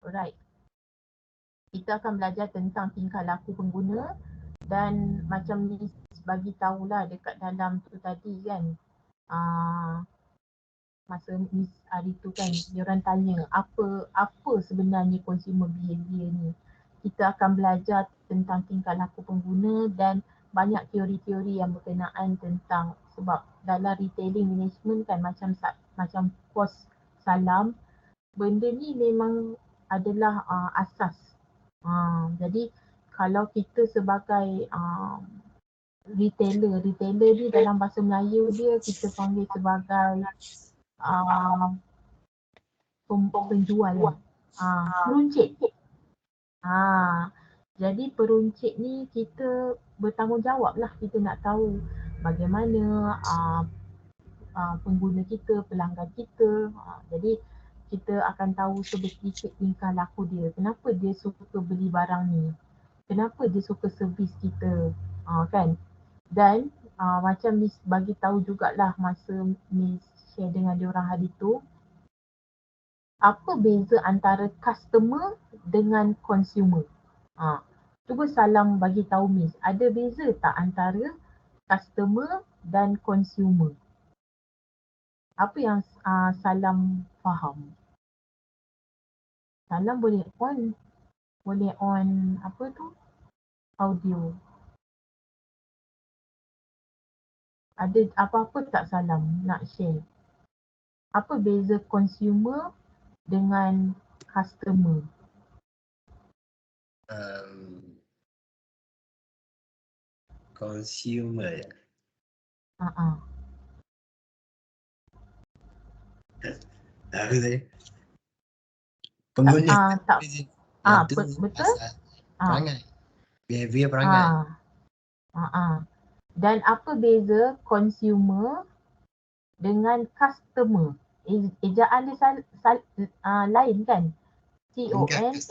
Alright. Kita akan belajar tentang tingkah laku pengguna dan macam ni bagi tahulah dekat dalam tu tadi kan. Masa Miss hari tu kan, diorang tanya apa sebenarnya consumer behavior ni. Kita akan belajar tentang tingkah laku pengguna dan banyak teori-teori yang berkenaan tentang, sebab dalam retailing management kan macam pos salam, benda ni memang adalah asas. Jadi kalau kita sebagai retailer ni dalam bahasa Melayu dia kita panggil sebagai penjual kan. Peruncit. Jadi peruncit ni kita bertanggungjawab lah, kita nak tahu bagaimana pengguna kita, pelanggan kita. Jadi kita akan tahu sedikit tingkah laku dia. Kenapa dia suka beli barang ni? Kenapa dia suka servis kita? Kan? Dan macam Miss bagi tahu jugalah masa Miss share dengan diorang hari tu, apa beza antara customer dengan consumer? Cuba Salam bagi tahu Miss, ada beza tak antara customer dan consumer? Apa yang Salam faham? Salam boleh on apa tu? Audio. Ada apa-apa tak Salam nak share? Apa beza consumer dengan customer? Consumer ya. Aku tadi. Pengguna tak. Betul? Perangai. Behavior perangai. Dan apa beza consumer dengan customer? Ejaan dia lain kan? CONS.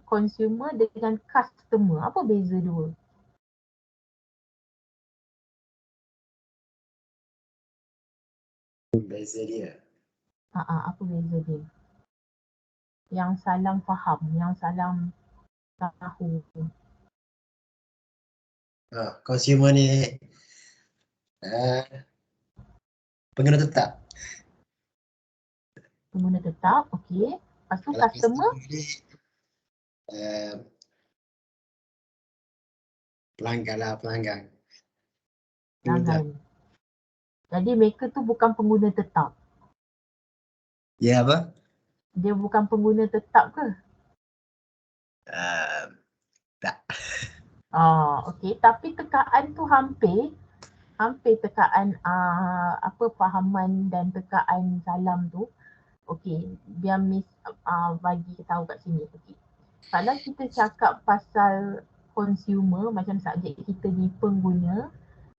Consumer dengan customer. Apa beza dua? Beza dia. Apa beza dia? Yang Salam faham, yang Salam tahu. Consumer ni pengguna tetap. Pengguna tetap, okey. Lepas tu customer? Pelanggan. Jadi mereka tu bukan pengguna tetap. Ya apa? Dia bukan pengguna tetap ke? Tak. Okey. Tapi tekaan tu hampir tekaan fahaman dan tekaan Salam tu. Okey, biar Miss bagi tahu kat sini. Okey. Kalau kita cakap pasal consumer, macam subjek kita ni pengguna,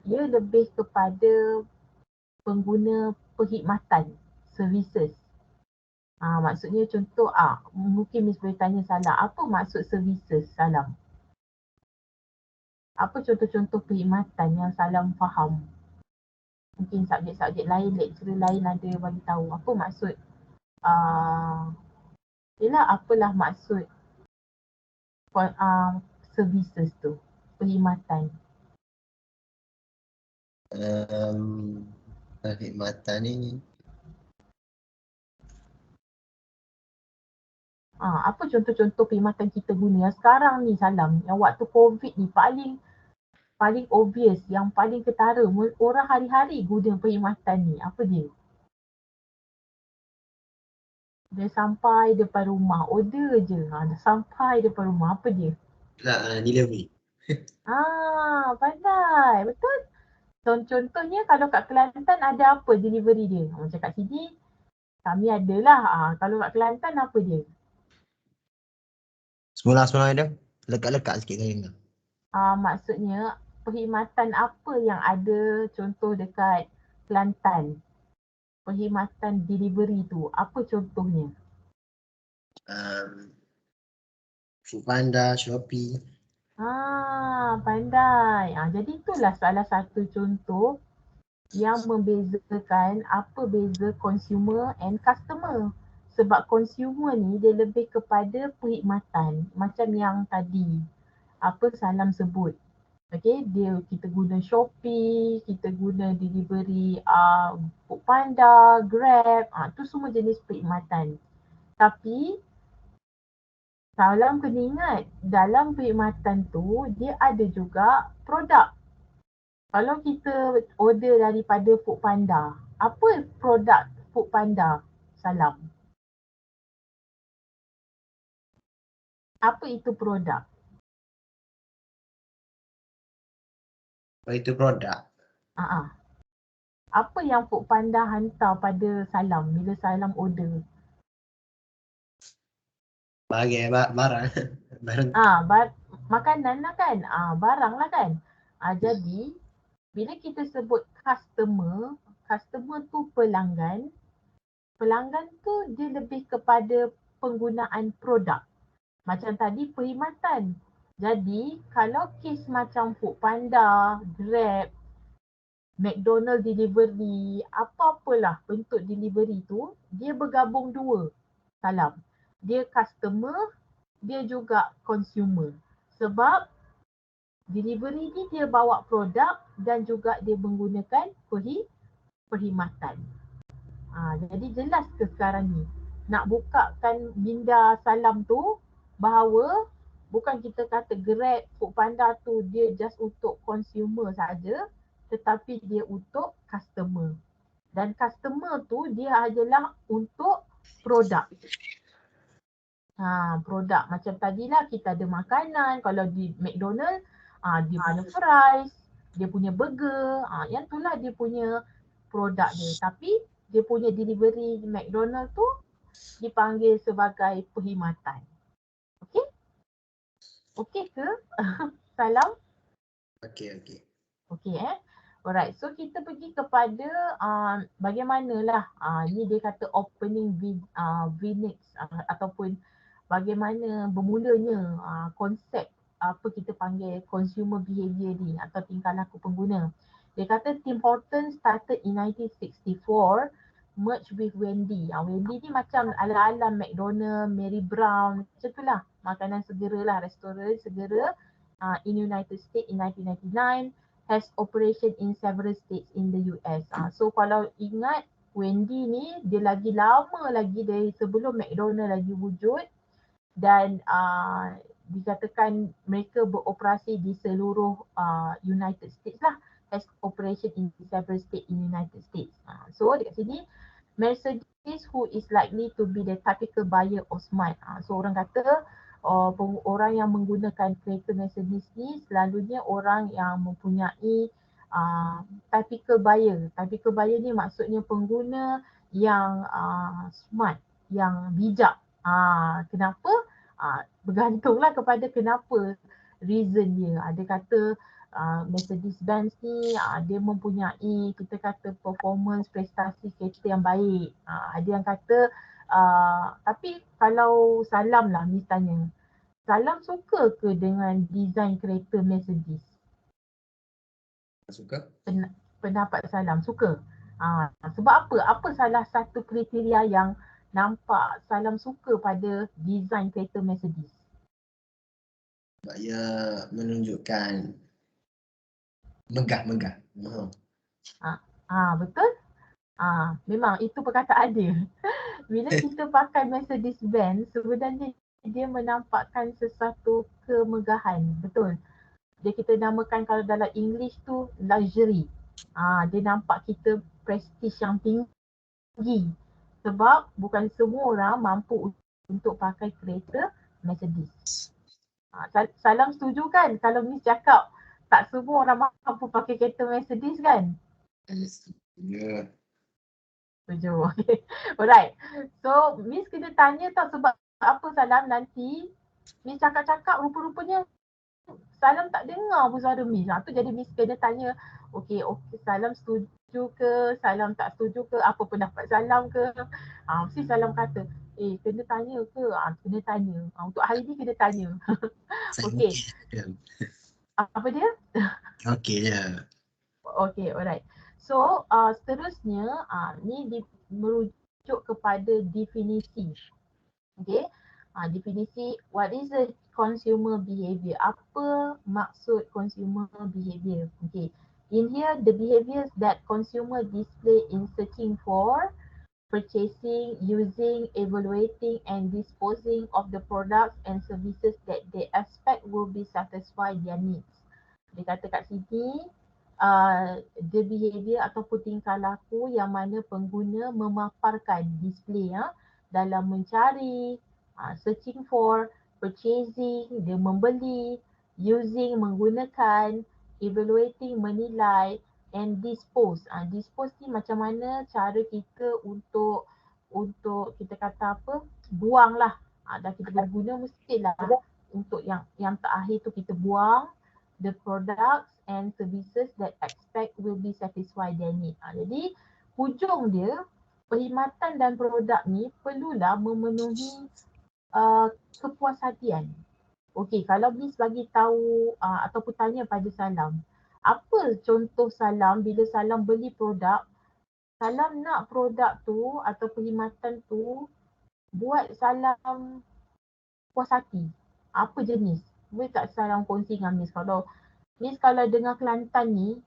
ia lebih kepada pengguna perkhidmatan, services. Maksudnya contoh, mungkin Miss boleh tanya Salam, apa maksud services Salam? Apa contoh-contoh perkhidmatan yang Salam faham? Mungkin subjek-subjek lain, lecturer lain ada bagi tahu. Apa maksud? Apalah maksud services tu, perkhidmatan? Perkhidmatan ni apa contoh-contoh perkhidmatan kita guna yang sekarang ni Salam, yang waktu COVID ni paling obvious, yang paling ketara, orang hari-hari guna perkhidmatan ni, apa dia? Dia sampai depan rumah, order je, dah sampai depan rumah, apa dia? Delivery. Pandai, betul. Contohnya kalau kat Kelantan ada apa delivery dia? Macam kat sini, kami adalah, kalau kat Kelantan apa dia? Semula ada lekat-lekat sikit kali ni. Maksudnya perkhidmatan apa yang ada contoh dekat Kelantan? Perkhidmatan delivery tu, apa contohnya? Foodpanda, Shopee. Pandai. Jadi itulah salah satu contoh yang membezakan apa beza consumer and customer. Sebab consumer ni dia lebih kepada perkhidmatan. Macam yang tadi apa Salam sebut. Okay, kita guna Shopee, kita guna delivery Foodpanda, Grab, tu semua jenis perkhidmatan. Tapi Salam kena ingat, dalam perkhidmatan tu dia ada juga produk. Kalau kita order daripada Foodpanda, apa produk Foodpanda, Salam? Apa itu produk? Apa itu produk? Apa yang Foodpanda hantar pada Salam bila Salam order? Barang. Barang. Makanan lah kan, barang lah kan. Jadi bila kita sebut customer tu pelanggan tu dia lebih kepada penggunaan produk. Macam tadi perkhidmatan. Jadi kalau kes macam Foodpanda, Grab, McDonald delivery, apa-apalah bentuk delivery tu, dia bergabung dua. Salam. Dia customer, dia juga consumer. Sebab delivery ni dia bawa produk dan juga dia menggunakan perkhidmatan. Jadi jelas ke sekarang ni? Nak bukakan minda Salam tu bahawa bukan kita kata Grab, Foodpanda tu dia just untuk consumer saja, tetapi dia untuk customer. Dan customer tu dia adalah untuk produk. Produk macam tadilah kita ada makanan, kalau di McDonald dia punya fries, dia punya burger, yang itulah dia punya produk dia. Tapi dia punya delivery McDonald tu dipanggil sebagai perkhidmatan. Okey? Okey ke? Salam? Okey. Okey Alright, so kita pergi kepada bagaimanalah ni dia kata opening VNext ataupun bagaimana bermulanya konsep apa kita panggil consumer behavior ni atau tingkah laku pengguna. Dia kata Tim Hortons started in 1964 merge with Wendy. Wendy ni macam ala-ala McDonald, Mary Brown, macam itulah. Makanan segera lah, restoran segera in United States in 1999. Has operation in several states in the US. So kalau ingat Wendy ni dia lagi lama lagi dari sebelum McDonald lagi wujud dan dikatakan mereka beroperasi di seluruh United States lah. Has operation in several states in United States. So dekat sini Mercedes who is likely to be the typical buyer of Smart. So orang kata orang yang menggunakan kereta Mercedes ni selalunya orang yang mempunyai typical buyer. Typical buyer ni maksudnya pengguna yang smart, yang bijak. Kenapa? Bergantunglah kepada kenapa reason dia. Dia kata Mercedes-Benz ni dia mempunyai kita kata performance prestasi kereta yang baik. Ada yang kata tapi kalau Salam lah misalnya, Salam suka ke dengan design kereta Mercedes? Suka? Pendapat Salam, suka? Sebab apa? Apa salah satu kriteria yang nampak Salam suka pada design kereta Mercedes? Sebab ia menunjukkan megah. Betul? Memang itu perkataan dia. Bila kita pakai Mercedes-Benz, sebenarnya dia menampakkan sesuatu kemegahan. Betul. Dia kita namakan kalau dalam English tu luxury. Dia nampak kita prestige yang tinggi. Sebab bukan semua orang mampu untuk pakai kereta Mercedes. Salam setuju kan kalau Miss cakap tak semua orang mampu pakai kereta Mercedes kan? Ya. Setuju. Okay. Alright. So Miss kena tanya tau sebab apa Salam nanti Miss cakap-cakap rupa-rupanya Salam tak dengar pun suara Miss. Tu jadi Miss kena tanya, okey Salam setuju ke, Salam tak setuju ke, apa pendapat Salam ke. Mesti Salam kata, kena tanya ke? Kena tanya. Untuk hari ni kena tanya. Okey. Apa dia? Okey je. Okay, alright. So, seterusnya, ni merujuk merujuk kepada definisi. Okay, definisi what is the consumer behavior? Apa maksud consumer behavior? Okay, in here the behaviors that consumer display in searching for, purchasing, using, evaluating and disposing of the products and services that they expect will be satisfy their needs. Dia kata kat sini, the behavior ataupun tingkah laku yang mana pengguna memaparkan display dalam mencari, searching for, purchasing, dia membeli, using, menggunakan, evaluating, menilai, and dispose. Dispose ni macam mana cara kita untuk kita kata apa, buang lah. Dah kita guna mestilah untuk yang terakhir tu kita buang the products and services that expect will be satisfied their need. Jadi hujung dia, perkhidmatan dan produk ni perlulah memenuhi kepuashatian. Okey, kalau Miss bagi tahu ataupun tanya pada Salam, apa contoh Salam bila Salam beli produk, Salam nak produk tu atau perkhidmatan tu buat Salam puas hati. Apa jenis? Boleh tak Salam kongsi dengan Miss? Kalau dengar Kelantan ni,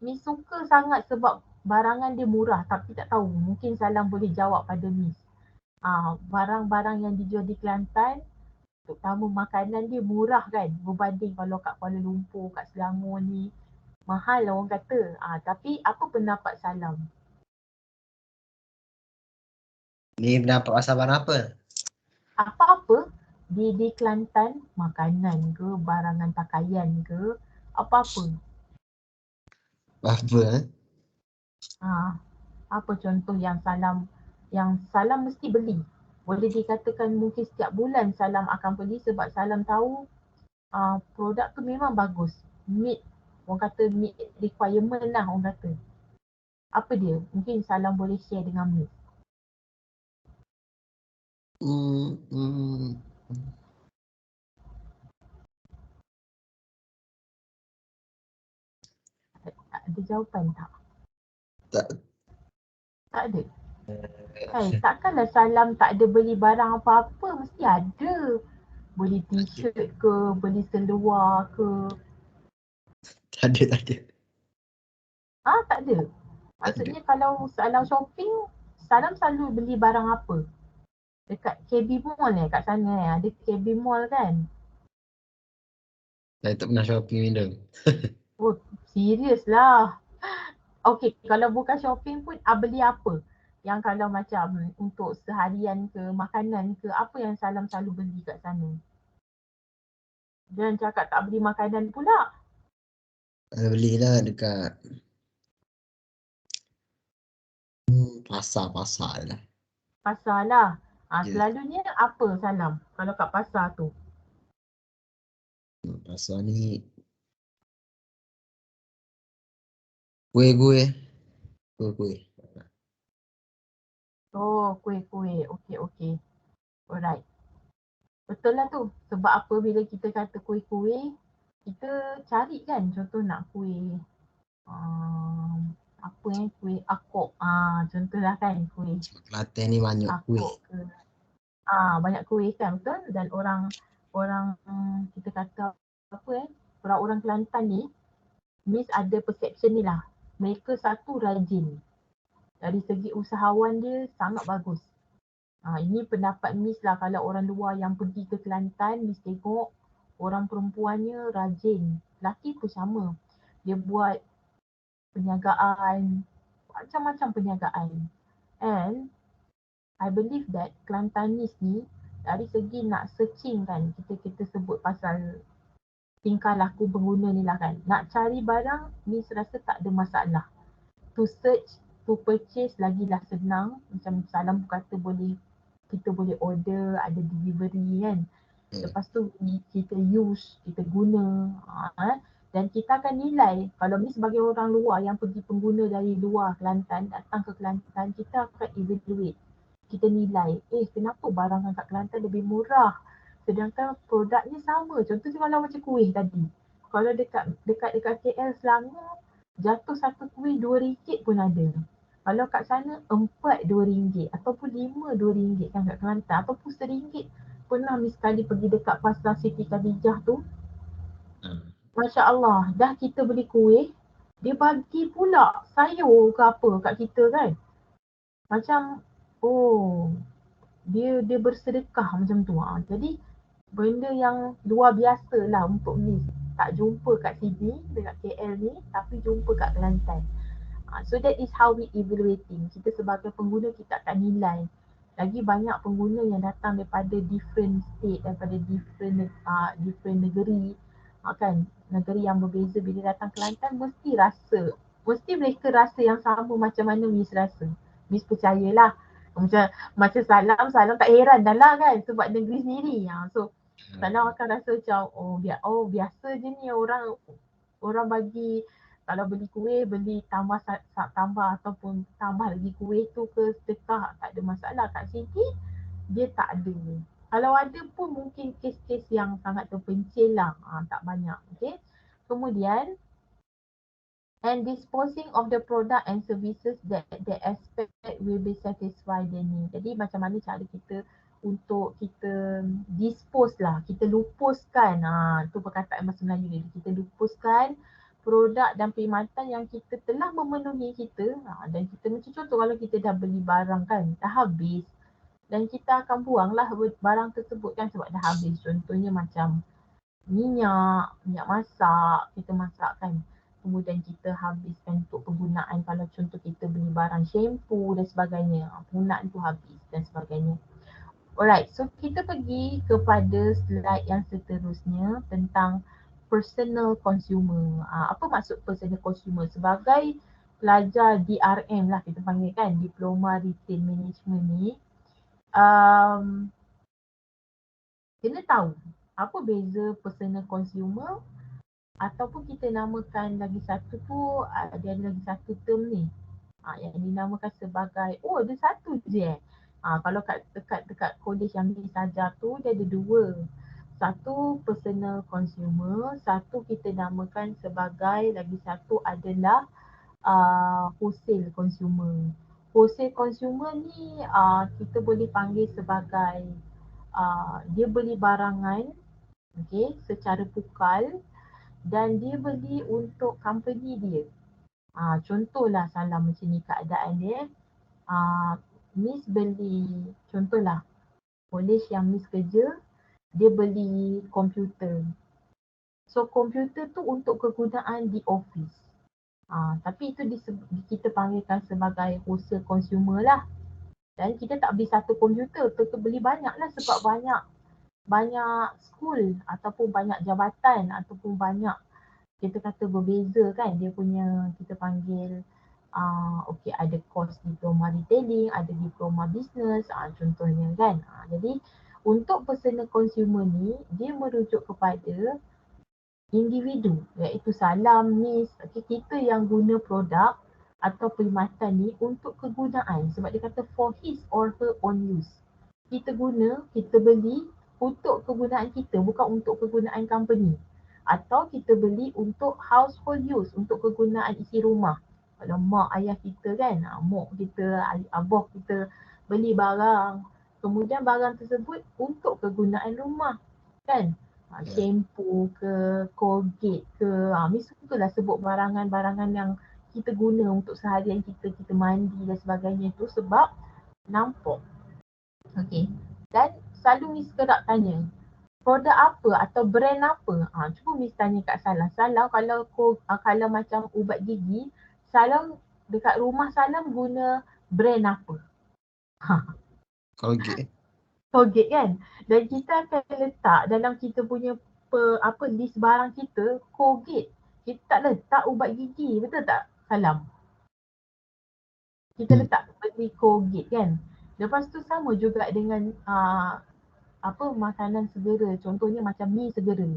Miss suka sangat sebab barangan dia murah tapi tak tahu. Mungkin Salam boleh jawab pada Miss. Barang-barang yang dijual di Kelantan, terutama makanan dia murah kan berbanding kalau kat Kuala Lumpur, kat Selangor ni mahal lah orang kata. Tapi apa pendapat Salam? Ni pendapat pasal barang apa? Apa-apa di Kelantan, makanan ke, barangan pakaian ke, apa-apa. Apa? Apa contoh yang Salam mesti beli? Boleh dikatakan mungkin setiap bulan Salam akan beli sebab Salam tahu produk tu memang bagus. Meet, orang kata meet requirement lah orang kata. Apa dia? Mungkin Salam boleh share dengan Miss. Ada jawapan tak? Tak ada. Takkanlah Salam tak ada beli barang apa-apa, mesti ada. Beli t-shirt ke, beli seluar ke. Tak ada. Tak ada. Maksudnya kalau Salam shopping, Salam selalu beli barang apa? Dekat KB Mall kat sana ada KB Mall kan? Saya tak pernah shopping window. Oh, serius lah. Okay, kalau bukan shopping pun beli apa? Yang kalau macam untuk seharian ke, makanan ke, apa yang Salam selalu beli kat sana? Jangan cakap tak beli makanan pula. Belilah dekat pasar lah. Pasar lah. Yes. Selalunya apa Salam kalau kat pasar tu? Pasar ni kuih. Oh, kuih-kuih. Okay. Alright. Betul lah tu. Sebab apa bila kita kata kuih-kuih, kita cari kan contoh nak kuih kuih akok. Contohlah kan kuih Kelantan ni banyak kuih. akok ke. Banyak kuih kan, betul? Dan orang kita kata orang Kelantan ni, Miss ada perception ni lah. Mereka satu rajin. Dari segi usahawan dia sangat bagus. Ini pendapat Miss lah, kalau orang luar yang pergi ke Kelantan, Miss tengok orang perempuannya rajin. Lelaki pun sama. Dia buat perniagaan, macam-macam perniagaan. And I believe that Kelantanis ni dari segi nak searching kan, kita sebut pasal tingkah laku pengguna ni lah kan. Nak cari barang, Miss rasa tak ada masalah. To search, to purchase lagilah senang. Macam Salam kata kita boleh order, ada delivery kan. Lepas tu kita use, kita guna. Dan kita akan nilai. Kalau Miss sebagai orang luar yang pergi pengguna dari luar Kelantan, datang ke Kelantan, kita akan evaluate. Kita nilai, kenapa barangan kat Kelantan lebih murah sedangkan produknya sama. Contohnya kalau macam kuih tadi. Kalau dekat KL Selangor, jatuh satu kuih RM2 pun ada. Kalau kat sana 4 RM2 ataupun 5 RM2 kan kat Kelantan ataupun RM1. Pernah Miss sekali pergi dekat pasar Siti Khadijah tu. Masya Allah, dah kita beli kuih, dia bagi pula sayur ke apa kat kita kan. Macam, oh, dia bersedekah macam tu. Jadi, benda yang luar biasa lah untuk Miss. Tak jumpa kat sini, dekat KL ni, tapi jumpa kat Kelantan. So that is how we evaluating. Kita sebagai pengguna, kita akan nilai. Lagi banyak pengguna yang datang daripada different state, daripada different negeri. Kan, negeri yang berbeza bila datang Kelantan, mesti mereka rasa yang sama macam mana Miss rasa. Miss percayalah. Macam Salam tak heran dah lah kan, sebab negeri sendiri. So, Salam akan rasa macam, biasa je ni orang bagi, kalau beli kuih, beli tambah ataupun tambah lagi kuih tu ke sedekah, tak ada masalah. Kat sini, dia tak ada. Kalau ada pun mungkin kes-kes yang sangat terpencil lah, tak banyak. Okay. Kemudian, and disposing of the product and services that they expect will be satisfy their need. Jadi macam mana cara kita untuk kita dispose lah, kita lupuskan, tu perkataan bahasa Melayu ni, kita lupuskan produk dan perkhidmatan yang kita telah memenuhi kita, dan kita macam contoh kalau kita dah beli barang kan, dah habis, dan kita akan buang lah barang tersebut kan sebab dah habis. Contohnya macam minyak masak, kita masak kan, kemudian kita habiskan untuk penggunaan, kalau contoh kita beli barang shampoo dan sebagainya, penggunaan tu habis dan sebagainya. Alright, so kita pergi kepada slide yang seterusnya tentang personal consumer. Apa maksud personal consumer? Sebagai pelajar DRM lah kita panggil kan, Diploma Retail Management ni, kena tahu apa beza personal consumer ataupun kita namakan lagi satu tu, dia ada lagi satu term ni, yang dinamakan sebagai, ada satu je kalau dekat college yang ni saja tu, dia ada dua. Satu personal consumer, satu kita namakan sebagai, lagi satu adalah wholesale consumer. Wholesale consumer ni kita boleh panggil sebagai dia beli barangan secara pukal dan dia beli untuk company dia. Contohlah Salam macam ni keadaan dia. Miss beli, contohlah college yang Miss kerja, dia beli komputer. So komputer tu untuk kegunaan di office. Tapi itu kita panggilkan sebagai wholesale consumer lah. Dan kita tak beli satu komputer, kita beli banyak lah sebab banyak school ataupun banyak jabatan ataupun banyak, kita kata berbeza kan, dia punya, kita panggil ada course diploma retailing, ada diploma business, contohnya kan. Jadi untuk personal consumer ni, dia merujuk kepada individu, iaitu Salam, Miss, kita yang guna produk atau perkhidmatan ni untuk kegunaan, sebab dia kata for his or her own use. Kita guna, kita beli untuk kegunaan kita, bukan untuk kegunaan company. Atau kita beli untuk household use, untuk kegunaan isi rumah. Kalau mak ayah kita kan, mak kita, abah kita beli barang, kemudian barang tersebut untuk kegunaan rumah kan. Shampoo ke, Colgate ke, Miss sukalah sebut barangan-barangan yang kita guna untuk seharian kita mandi dan sebagainya tu sebab nampak. Okay. Dan selalu Miss kerap tanya, produk apa atau brand apa? Cuba Miss tanya kat Salam. Salam kalau macam ubat gigi, Salam dekat rumah Salam guna brand apa? Colgate. Colgate kan? Dan kita akan letak dalam kita punya list barang kita, Colgate. Kita tak letak ubat gigi, betul tak Salam? Kita letak beli Colgate kan? Lepas tu sama juga dengan makanan segera, contohnya macam mi segera.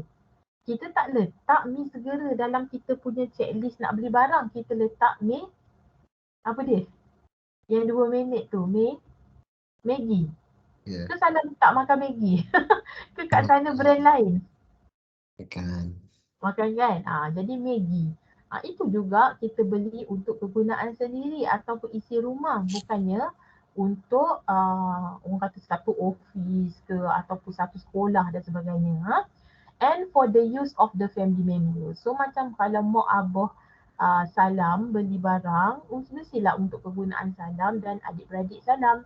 Kita tak letak mi segera dalam kita punya checklist nak beli barang. Kita letak mi, apa dia? Yang 2 minit tu, Maggi. Yeah. Ke Salam tak makan Maggi? Ke kat sana brand lain? Makan. Makan kan? Jadi Maggi. Itu juga kita beli untuk kegunaan sendiri ataupun isi rumah, bukannya untuk orang kata satu office ke ataupun satu sekolah dan sebagainya. And for the use of the family member. So macam kalau mak abah Salam beli barang, mestilah untuk kegunaan Salam dan adik-beradik Salam.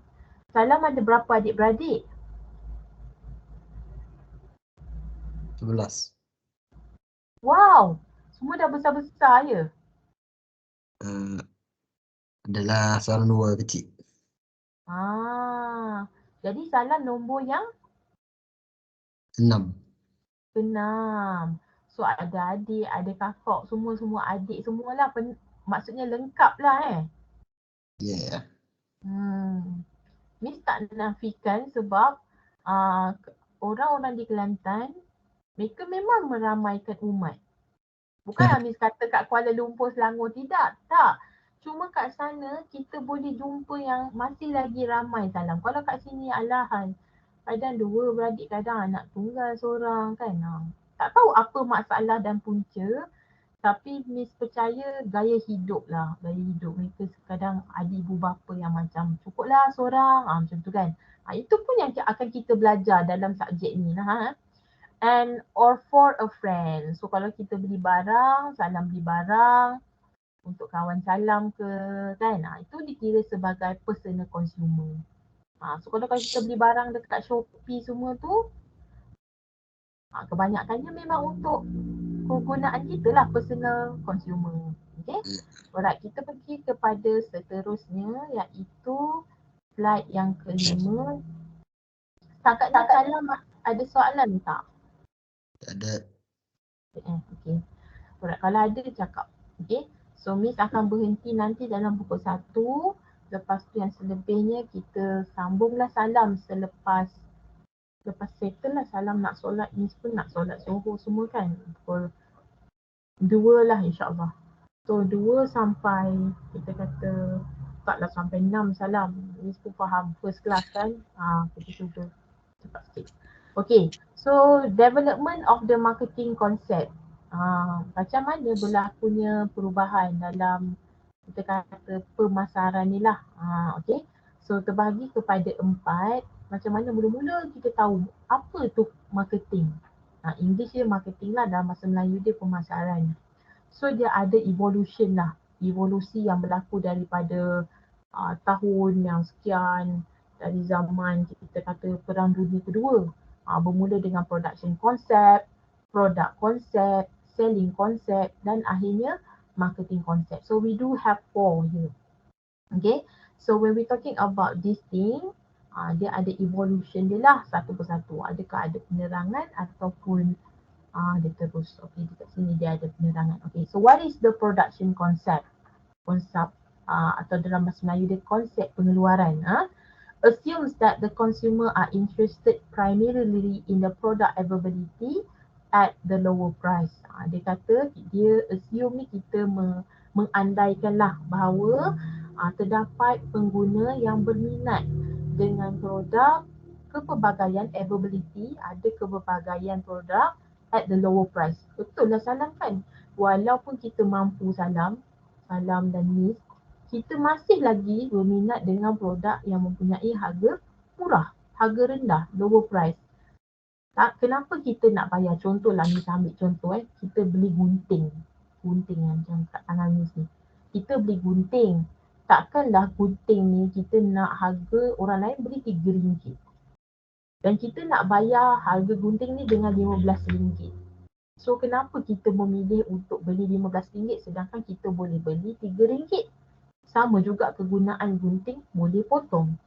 Salam ada berapa adik-beradik? 11. Wow, semua dah besar-besar ya? Adalah seorang dua kecil. Jadi Salam nombor yang 6. 6. So ada adik, ada kakak, semua adik semualah. Maksudnya lengkap lah Ya. Miss tak nafikan sebab orang-orang di Kelantan mereka memang meramaikan umat. Bukanlah Miss kata kat Kuala Lumpur, Selangor tidak. Tak. Cuma kat sana kita boleh jumpa yang masih lagi ramai Salam. Kalau kat sini alahan. Kadang 2 beradik, kadang anak tunggal seorang kan. Tak tahu apa masalah dan punca. Tapi Miss percaya gaya hidup lah. Gaya hidup mereka kadang ada ibu bapa yang macam cukuplah seorang. Macam tu kan. Itu pun yang akan kita belajar dalam subjek ni lah. And or for a friend. So kalau kita beli barang, Salam beli barang untuk kawan Salam ke kan. Itu dikira sebagai personal consumer. So kalau kita beli barang dekat Shopee semua tu, kebanyakannya memang untuk kegunaan kita lah, personal consumer. Okay. Alright, kita pergi kepada seterusnya iaitu slide yang kelima. Setakat ni Salam ada soalan tak? Tak ada. Okay. Alright, kalau ada cakap. Okay. So Miss akan berhenti nanti dalam pukul 1. Lepas tu yang selebihnya kita sambunglah Salam selepas settle lah Salam nak solat. Miss pun nak solat Zuhur semua kan. Pukul 2 lah insyaAllah. So 2 sampai kita kata taklah sampai 6 Salam. Miss pun faham first class kan. Kita cuba cepat sikit. Okay, so development of the marketing concept. Macam mana berlakunya perubahan dalam kita kata pemasaran ni lah. Okay, so terbagi kepada 4. Macam mana mula-mula kita tahu apa tu marketing. English dia marketing lah, dalam bahasa Melayu dia pemasaran. So dia ada evolution lah. Evolusi yang berlaku daripada tahun yang sekian, dari zaman kita kata Perang Dunia Kedua. Bermula dengan production concept, product concept, selling concept dan akhirnya marketing concept. So we do have 4 here. Okay. So when we talking about this thing, dia ada evolution dia lah satu persatu. Adakah ada penerangan ataupun dia terus. Okay, dekat sini dia ada penerangan. Okay, so what is the production concept? Konsep atau dalam bahasa Melayu dia konsep pengeluaran. Assumes that the consumer are interested primarily in the product availability at the lower price. Dia kata, dia assume ni kita mengandaikan lah bahawa terdapat pengguna yang berminat dengan produk kepelbagaian availability, ada kepelbagaian produk at the lower price. Betul lah Salam kan? Walaupun kita mampu Salam dan Miss, kita masih lagi berminat dengan produk yang mempunyai harga murah, harga rendah, lower price. Kenapa kita nak bayar? Contohlah Miss ambil contoh kita beli gunting macam kat tangan Miss ni. Kita beli gunting, takkanlah gunting ni kita nak harga orang lain beli RM3. Dan kita nak bayar harga gunting ni dengan RM15. So kenapa kita memilih untuk beli RM15 sedangkan kita boleh beli RM3? Sama juga kegunaan gunting boleh potong.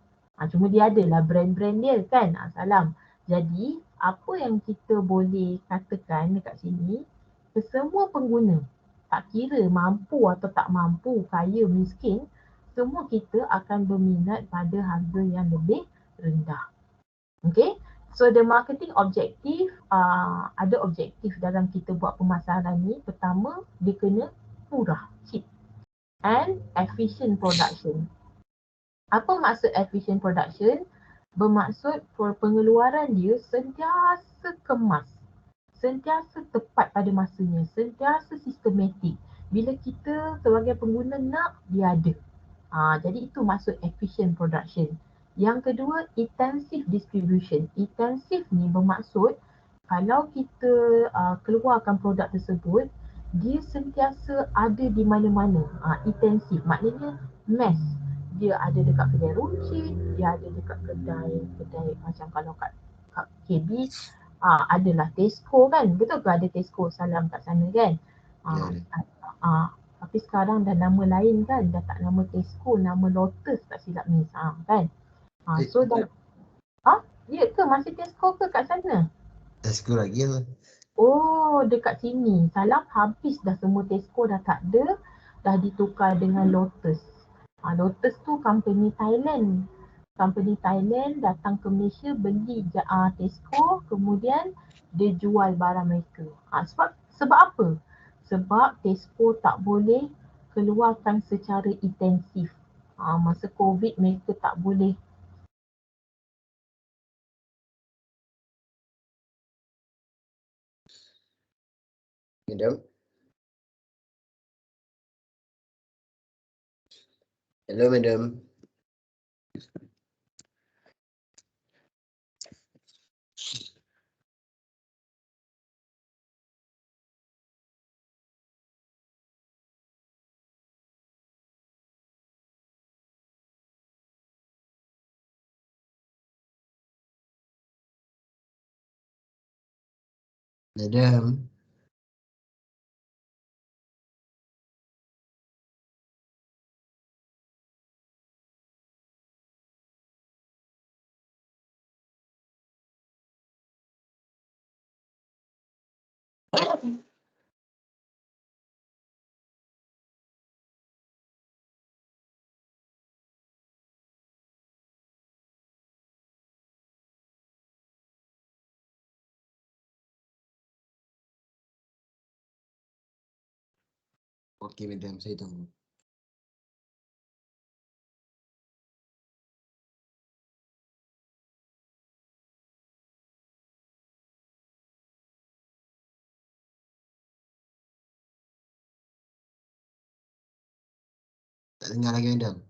Cuma dia adalah brand-brand dia kan. Salam. Jadi apa yang kita boleh katakan dekat sini, kesemua pengguna, tak kira mampu atau tak mampu, kaya, miskin, semua kita akan berminat pada harga yang lebih rendah. Okay. So the marketing objective, ada objektif dalam kita buat pemasaran ni. Pertama, dia kena murah, cheap. And efficient production. Apa maksud efficient production? Bermaksud pengeluaran dia sentiasa kemas, sentiasa tepat pada masanya, sentiasa sistematik. Bila kita sebagai pengguna nak, dia ada. Jadi itu maksud efficient production. Yang kedua, intensive distribution. Intensive ni bermaksud kalau kita keluarkan produk tersebut, dia sentiasa ada di mana-mana. Intensif maknanya mass. Dia ada dekat kedai runcit, dia ada dekat kedai macam kalau kat KB, adalah Tesco kan. Betul ke ada Tesco Salam kat sana kan? Ya, Ah, ada. ah, tapi sekarang dah nama lain kan, dah tak nama Tesco, nama Lotus tak silap ni, kan. So dah, ya ke masih Tesco ke kat sana? Tesco lagi tu. Oh, dekat sini. Salam habis dah, semua Tesco dah tak ada, dah ditukar dengan Lotus. Lotus tu company Thailand. Company Thailand datang ke Malaysia beli Tesco, kemudian dia jual barang mereka. Sebab apa? Sebab Tesco tak boleh keluarkan secara intensif. Masa COVID mereka tak boleh. Madam. Hello, madam. Madam. Okey, madam, saya tunggu. Tak dengar lagi, madam.